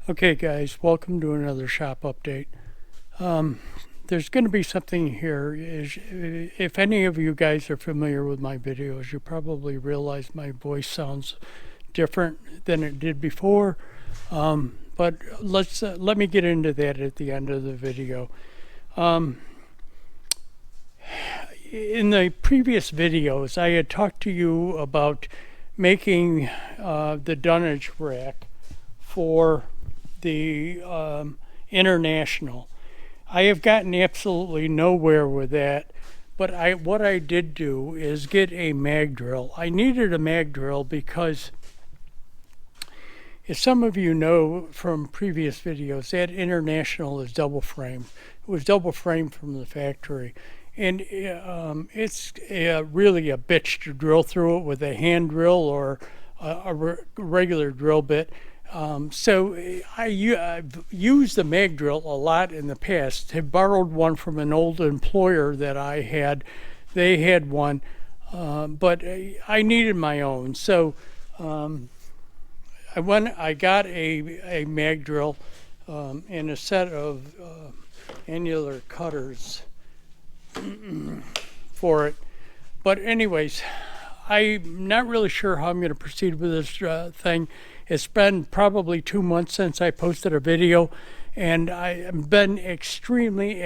Okay, guys, welcome to another shop update. There's going to be something here. If any of you guys are familiar with my videos, you probably realize my voice sounds different than it did before. But let me get into that at the end of the video. In the previous videos, I had talked to you about making the dunnage rack for the International. I have gotten absolutely nowhere with that, but what I did do is get a mag drill. I needed a mag drill because, as some of you know from previous videos, that International is double framed. It was double framed from the factory. And it's really a bitch to drill through it with a hand drill or a regular drill bit. So I've used the mag drill a lot in the past. I borrowed one from an old employer that I had. They had one, but I needed my own. So I got a mag drill and a set of annular cutters for it. But anyways, I'm not really sure how I'm going to proceed with this thing. It's been probably 2 months since I posted a video, and I've been extremely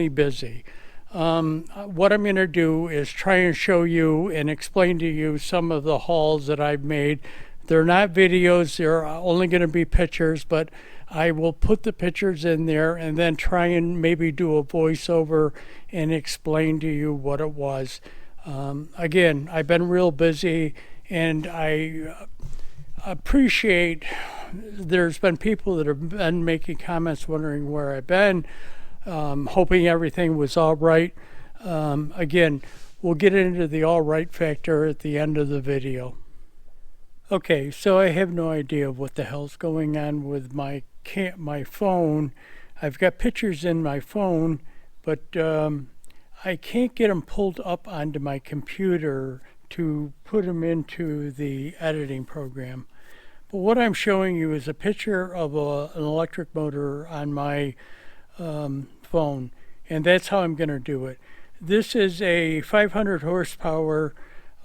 busy. What I'm going to do is try and show you and explain to you some of the hauls that I've made. They're not videos, they're only going to be pictures, but I will put the pictures in there and then try and maybe do a voiceover and explain to you what it was. Again, I've been real busy, and I appreciate there's been people that have been making comments wondering where I've been, hoping everything was all right. Again, we'll get into the all right factor at the end of the video. Okay, so I have no idea what the hell's going on with my phone. I've got pictures in my phone, but I can't get them pulled up onto my computer to put them into the editing program. But what I'm showing you is a picture of an electric motor on my phone, and that's how I'm going to do it. This is a 500 horsepower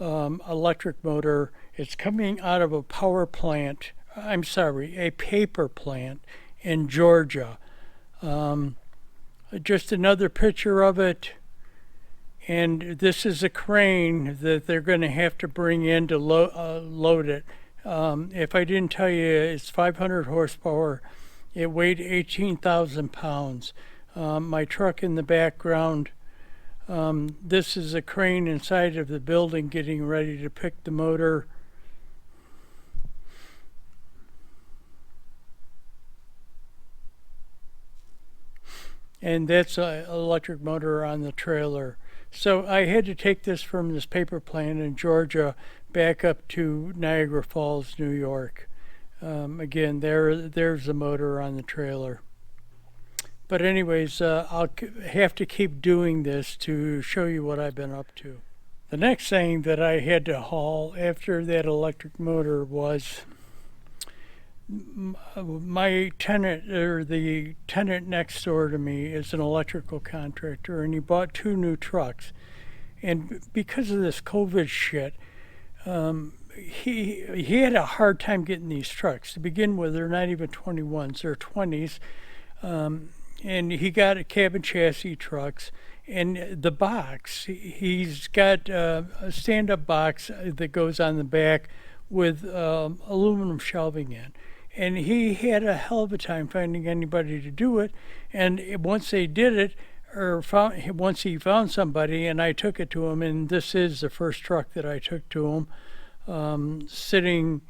electric motor. It's coming out of a paper plant in Georgia. Just another picture of it. And this is a crane that they're going to have to bring in to load it. If I didn't tell you, it's 500 horsepower. It weighed 18,000 pounds. My truck in the background. This is a crane inside of the building getting ready to pick the motor. And that's an electric motor on the trailer. So I had to take this from this paper plant in Georgia back up to Niagara Falls, New York. Again, there's the motor on the trailer. But anyways, I'll have to keep doing this to show you what I've been up to. The next thing that I had to haul after that electric motor was my tenant, or the tenant next door to me, is an electrical contractor, and he bought 2 new trucks. And because of this COVID shit, he had a hard time getting these trucks. To begin with, they're not even 21s, they're 20s. And he got cabin chassis trucks. And the box, he's got a stand-up box that goes on the back with aluminum shelving in. And he had a hell of a time finding anybody to do it. And once they did it, once he found somebody, and I took it to him, and this is the first truck that I took to him, sitting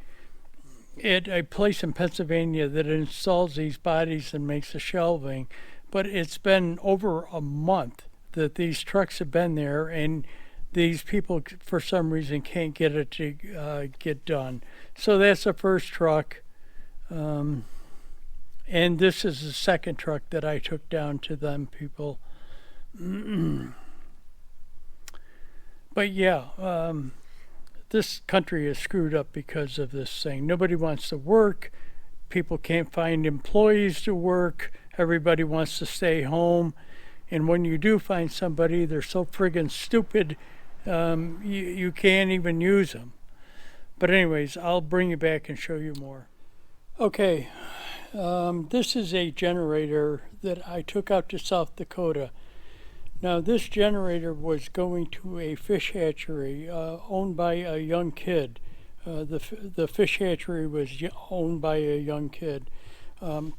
at a place in Pennsylvania that installs these bodies and makes the shelving. But it's been over a month that these trucks have been there, and these people, for some reason, can't get it to get done. So that's the first truck. And this is the second truck that I took down to them people. But yeah, this country is screwed up because of this thing. Nobody wants to work. people can't find employees to work. Everybody wants to stay home. And when you do find somebody, they're so friggin' stupid, you can't even use them. But anyways, I'll bring you back and show you more. Okay, this is a generator that I took out to South Dakota. Now, this generator was going to a fish hatchery owned by a young kid. The fish hatchery was owned by a young kid.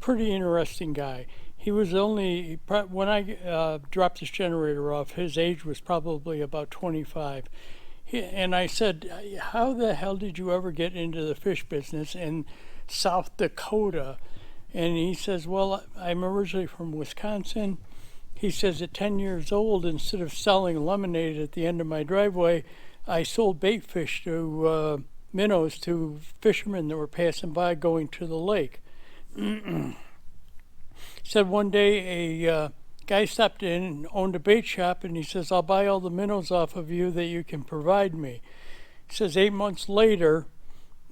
Pretty interesting guy. He was only, when I dropped this generator off, his age was probably about 25. And I said, how the hell did you ever get into the fish business in South Dakota? And he says, well, I'm originally from Wisconsin. He says at 10 years old, instead of selling lemonade at the end of my driveway, I sold bait fish to minnows to fishermen that were passing by going to the lake. Said one day a guy stopped in and owned a bait shop, and he says, I'll buy all the minnows off of you that you can provide me. He says 8 months later,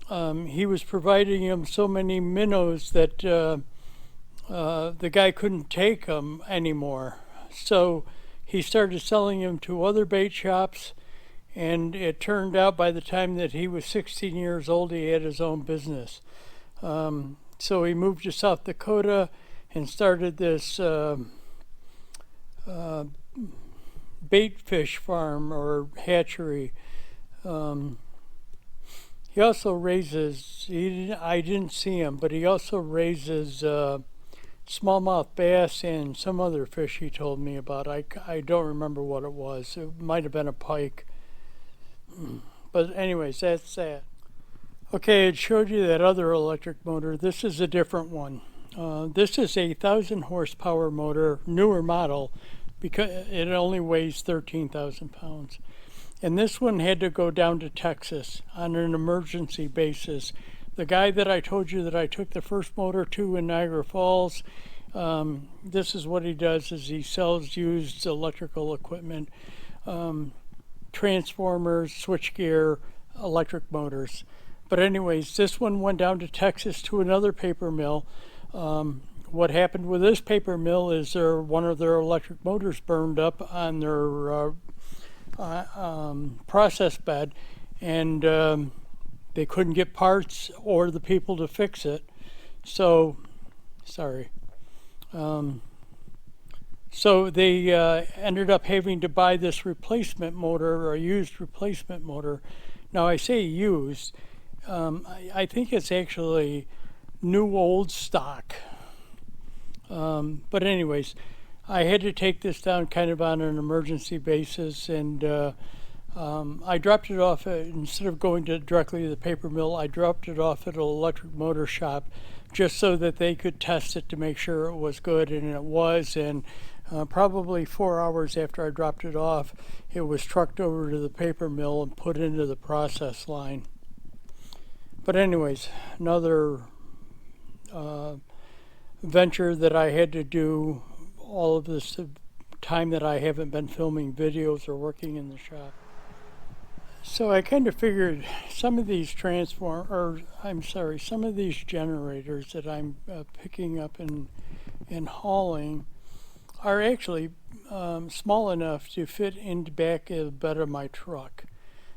he was providing him so many minnows that the guy couldn't take them anymore. So he started selling them to other bait shops, and it turned out by the time that he was 16 years old, he had his own business. So he moved to South Dakota and started this bait fish farm or hatchery. He also raises, I didn't see him, but he also raises smallmouth bass and some other fish he told me about. I don't remember what it was. It might have been a pike. But anyways, that's that. Okay, it showed you that other electric motor. This is a different one. This is a 1,000 horsepower motor, newer model, because it only weighs 13,000 pounds. And this one had to go down to Texas on an emergency basis. The guy that I told you that I took the first motor to in Niagara Falls, this is what he does, is he sells used electrical equipment, transformers, switchgear, electric motors. But anyways, this one went down to Texas to another paper mill. What happened with this paper mill is one of their electric motors burned up on their process bed, and they couldn't get parts or the people to fix it. So, sorry. So they ended up having to buy this replacement motor, or a used replacement motor. Now I say used, I think it's actually new old stock. But anyways, I had to take this down kind of on an emergency basis, and I dropped it off, instead of going directly to the paper mill, I dropped it off at an electric motor shop just so that they could test it to make sure it was good, and it was. And probably 4 hours after I dropped it off, it was trucked over to the paper mill and put into the process line. But anyways, another venture that I had to do all of this time that I haven't been filming videos or working in the shop. So I kind of figured some of these some of these generators that I'm picking up and hauling are actually small enough to fit in the back of the bed of my truck.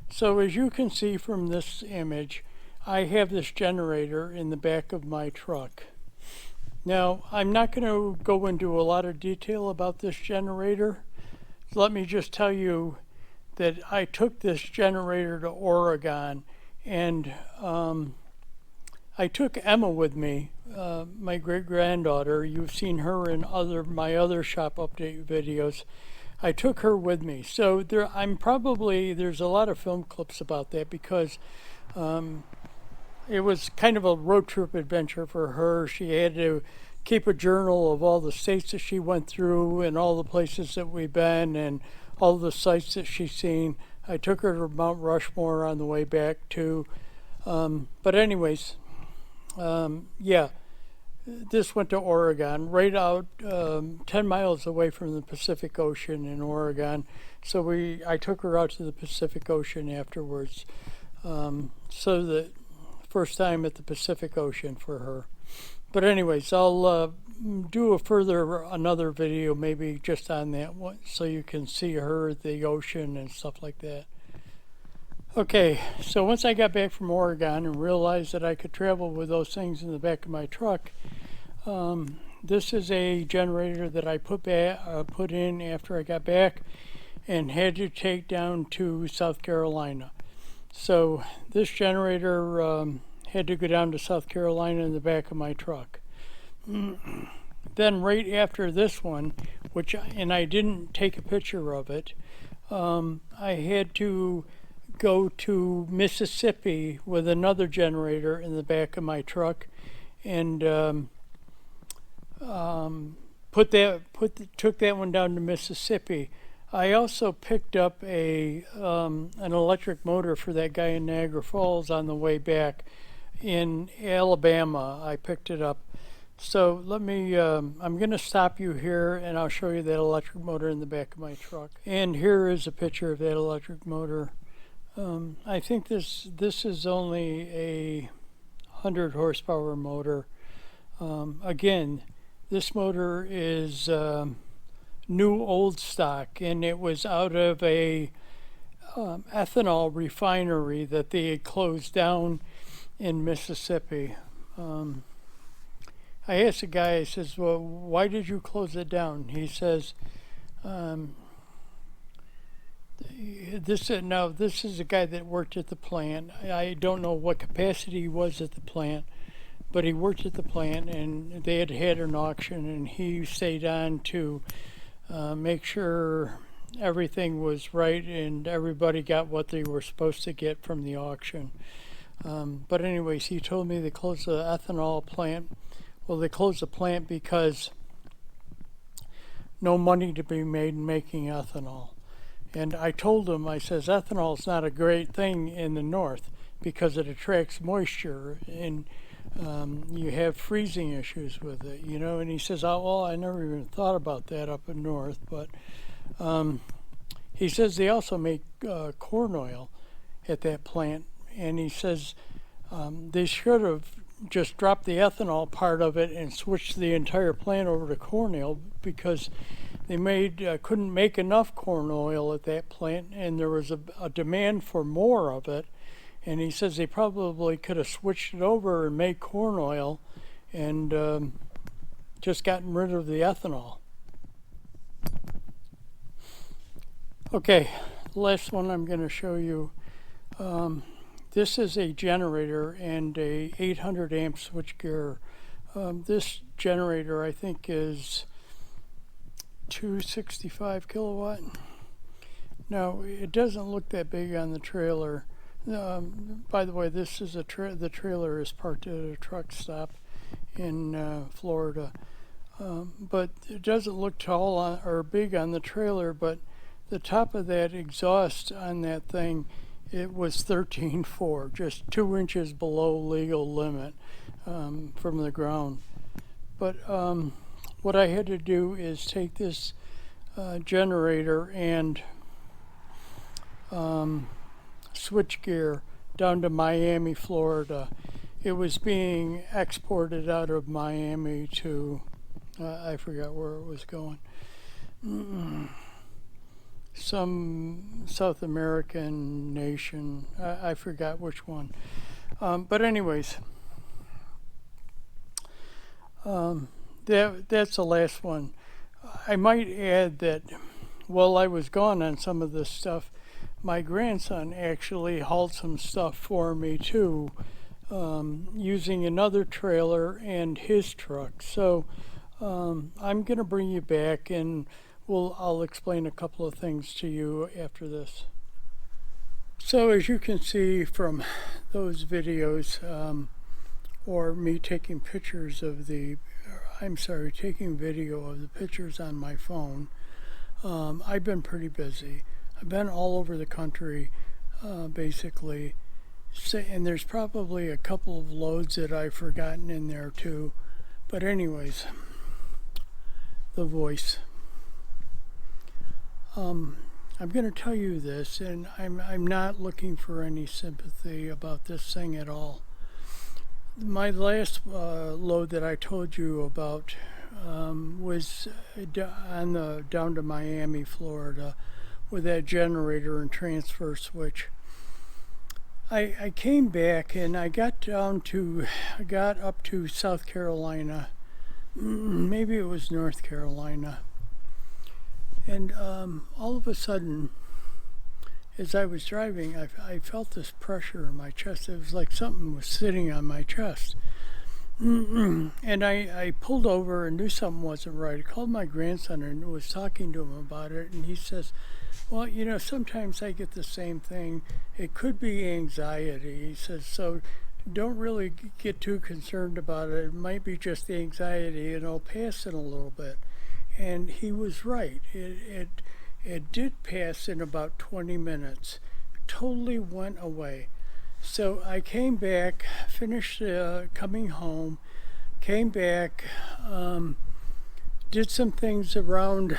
So as you can see from this image, I have this generator in the back of my truck. Now, I'm not going to go into a lot of detail about this generator. Let me just tell you that I took this generator to Oregon, and I took Emma with me, my great-granddaughter. You've seen her in my other shop update videos. I took her with me. So there's a lot of film clips about that, because it was kind of a road trip adventure for her. She had to keep a journal of all the states that she went through and all the places that we've been and all the sites that she's seen. I took her to Mount Rushmore on the way back too. But anyways, yeah, this went to Oregon, right out 10 miles away from the Pacific Ocean in Oregon. So I took her out to the Pacific Ocean afterwards. So that first time at the Pacific Ocean for her. But anyways, I'll do another video maybe just on that one so you can see her at the ocean and stuff like that. Okay, so once I got back from Oregon and realized that I could travel with those things in the back of my truck, this is a generator that I put in after I got back and had to take down to South Carolina. So this generator had to go down to South Carolina in the back of my truck. Then right after this one, and I didn't take a picture of it, I had to go to Mississippi with another generator in the back of my truck, and took that one down to Mississippi. I also picked up an electric motor for that guy in Niagara Falls on the way back in Alabama. I picked it up. So let me, I'm going to stop you here and I'll show you that electric motor in the back of my truck. And here is a picture of that electric motor. I think this is only a 100 horsepower motor. Again, this motor is new old stock, and it was out of a ethanol refinery that they had closed down in Mississippi. I asked the guy, I says, well, why did you close it down? He says, this is a guy that worked at the plant. I don't know what capacity he was at the plant, but he worked at the plant, and they had an auction, and he stayed on to make sure everything was right and everybody got what they were supposed to get from the auction. But anyways, he told me they closed the ethanol plant. Well, they closed the plant because no money to be made in making ethanol. And I told him, I says, ethanol is not a great thing in the north because it attracts moisture and you have freezing issues with it, you know. And he says, oh, well, I never even thought about that up in north. But he says they also make corn oil at that plant. And he says they should have just dropped the ethanol part of it and switched the entire plant over to corn oil because they couldn't make enough corn oil at that plant, and there was a demand for more of it. And he says they probably could have switched it over and made corn oil and just gotten rid of the ethanol. Okay, the last one I'm going to show you. This is a generator and a 800 amp switchgear. This generator I think is 265 kilowatt. Now it doesn't look that big on the trailer. By the way, this is the trailer is parked at a truck stop in Florida, but it doesn't look tall or big on the trailer. But the top of that exhaust on that thing, it was 13.4, just 2 inches below legal limit from the ground. But what I had to do is take this generator and switchgear down to Miami, Florida. It was being exported out of Miami to, I forgot where it was going. Some South American nation. I forgot which one. But anyways, that's the last one. I might add that while I was gone on some of this stuff, my grandson actually hauled some stuff for me too, using another trailer and his truck. So I'm going to bring you back and I'll explain a couple of things to you after this. So as you can see from those videos, or me taking pictures of taking video of the pictures on my phone, I've been pretty busy. I've been all over the country, basically, and there's probably a couple of loads that I've forgotten in there too. But anyways, the voice. I'm going to tell you this, and I'm not looking for any sympathy about this thing at all. My last load that I told you about was on the down to Miami, Florida, with that generator and transfer switch. I came back and I got up to South Carolina, maybe it was North Carolina, and all of a sudden, as I was driving, I felt this pressure in my chest. It was like something was sitting on my chest. And I pulled over and knew something wasn't right. I called my grandson and was talking to him about it, and he says, well, sometimes I get the same thing. It could be anxiety. He says, so don't really get too concerned about it. It might be just the anxiety, and it'll pass in a little bit. And he was right. It did pass in about 20 minutes. Totally went away. So I came back, finished coming home, came back, did some things around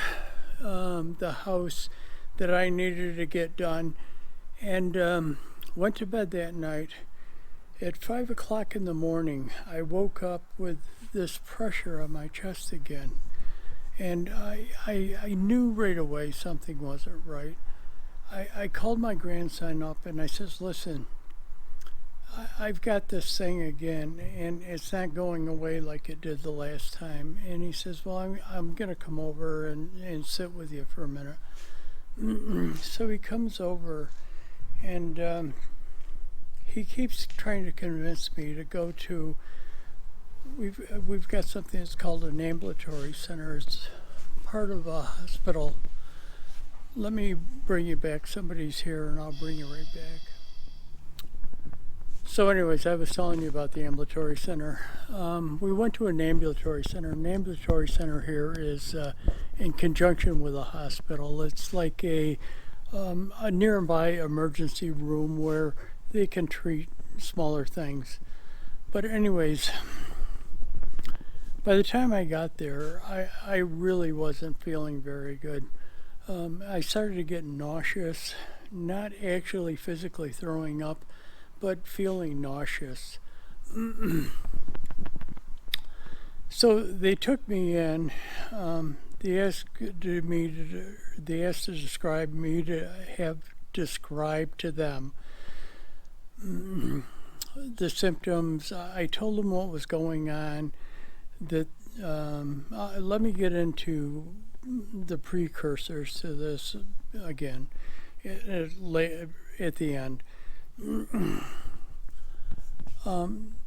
the house that I needed to get done, and went to bed that night. At 5 o'clock in the morning, I woke up with this pressure on my chest again. And I knew right away something wasn't right. I called my grandson up and I says, listen, I've got this thing again, and it's not going away like it did the last time. And he says, well, I'm going to come over and sit with you for a minute. So he comes over, and he keeps trying to convince me to go to, we've got something that's called an ambulatory center. It's part of a hospital. Let me bring you back. Somebody's here, and I'll bring you right back. So anyways, I was telling you about the ambulatory center. We went to an ambulatory center. An ambulatory center here is in conjunction with a hospital. It's like a nearby emergency room where they can treat smaller things. But anyways, by the time I got there, I really wasn't feeling very good. I started to get nauseous, not actually physically throwing up, but feeling nauseous. So they took me in. They asked to describe me to have described to them the symptoms. I told them what was going on. That let me get into the precursors to this again at the end.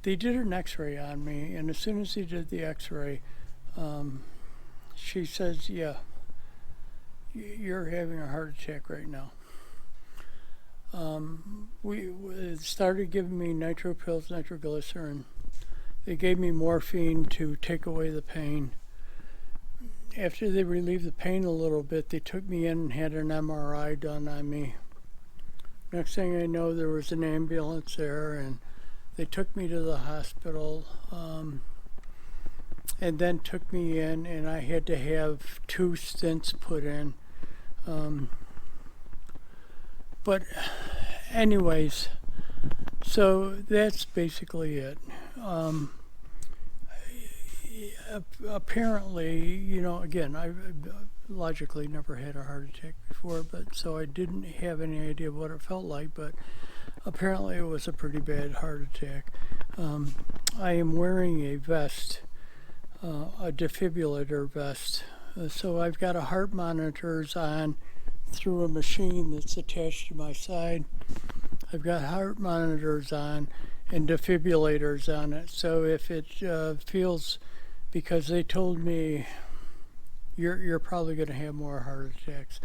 They did an x-ray on me, and as soon as they did the x-ray, she says, yeah, you're having a heart attack right now. We started giving me nitro pills, nitroglycerin. They gave me morphine to take away the pain. After they relieved the pain a little bit, they took me in and had an MRI done on me. Next thing I know, there was an ambulance there, and they took me to the hospital, and then took me in, and I had to have 2 stents put in. But anyways, so that's basically it. Apparently, again, I logically never had a heart attack before, but so I didn't have any idea what it felt like, but apparently it was a pretty bad heart attack. I am wearing a vest, a defibrillator vest, so I've got a heart monitors on through a machine that's attached to my side. I've got heart monitors on and defibrillators on it, so if it feels, because they told me you're probably going to have more heart attacks.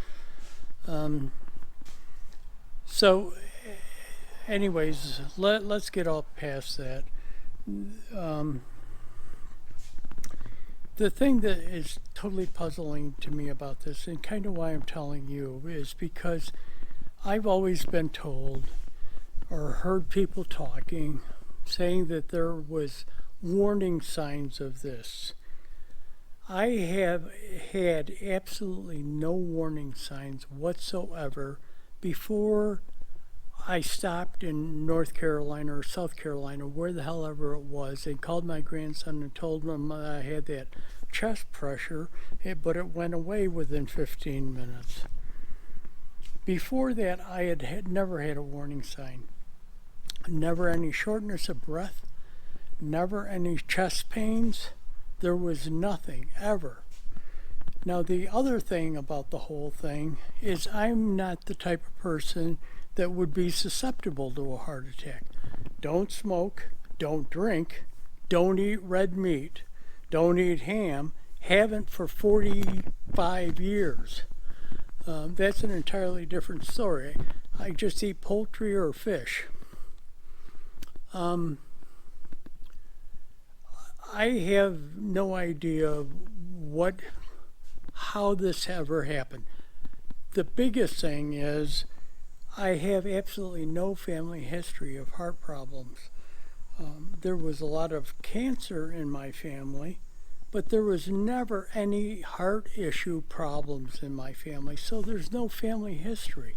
So anyways, let's get all past that. The thing that is totally puzzling to me about this, and kind of why I'm telling you, is because I've always been told or heard people talking, saying that there was warning signs of this. I have had absolutely no warning signs whatsoever before I stopped in North Carolina or South Carolina, where the hell ever it was, and called my grandson and told him I had that chest pressure, but it went away within 15 minutes. Before that, I had never had a warning sign. Never any shortness of breath, never any chest pains. There was nothing, ever. Now, the other thing about the whole thing is I'm not the type of person that would be susceptible to a heart attack. Don't smoke, don't drink, don't eat red meat, don't eat ham, haven't for 45 years. That's an entirely different story. I just eat poultry or fish. I have no idea how this ever happened. The biggest thing is I have absolutely no family history of heart problems. There was a lot of cancer in my family, but there was never any heart issue problems in my family, so there's no family history.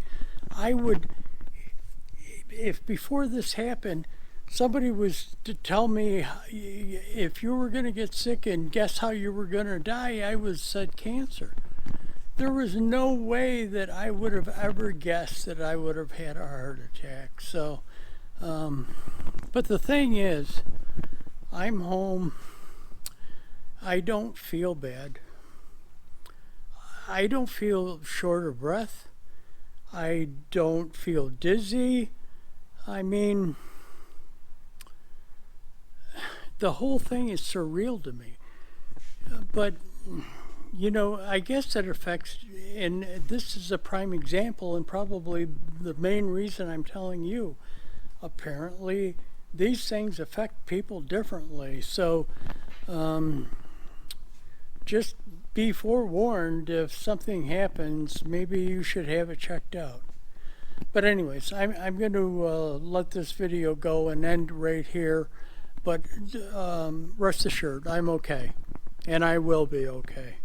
If before this happened, somebody was to tell me if you were going to get sick and guess how you were going to die, I would have said cancer. There was no way that I would have ever guessed that I would have had a heart attack. So, but the thing is, I'm home. I don't feel bad. I don't feel short of breath. I don't feel dizzy. I mean, the whole thing is surreal to me. But, you know, I guess that affects, and this is a prime example and probably the main reason I'm telling you. Apparently, these things affect people differently. So, just be forewarned if something happens, maybe you should have it checked out. But anyways, I'm going to let this video go and end right here. But rest assured, I'm okay. And I will be okay.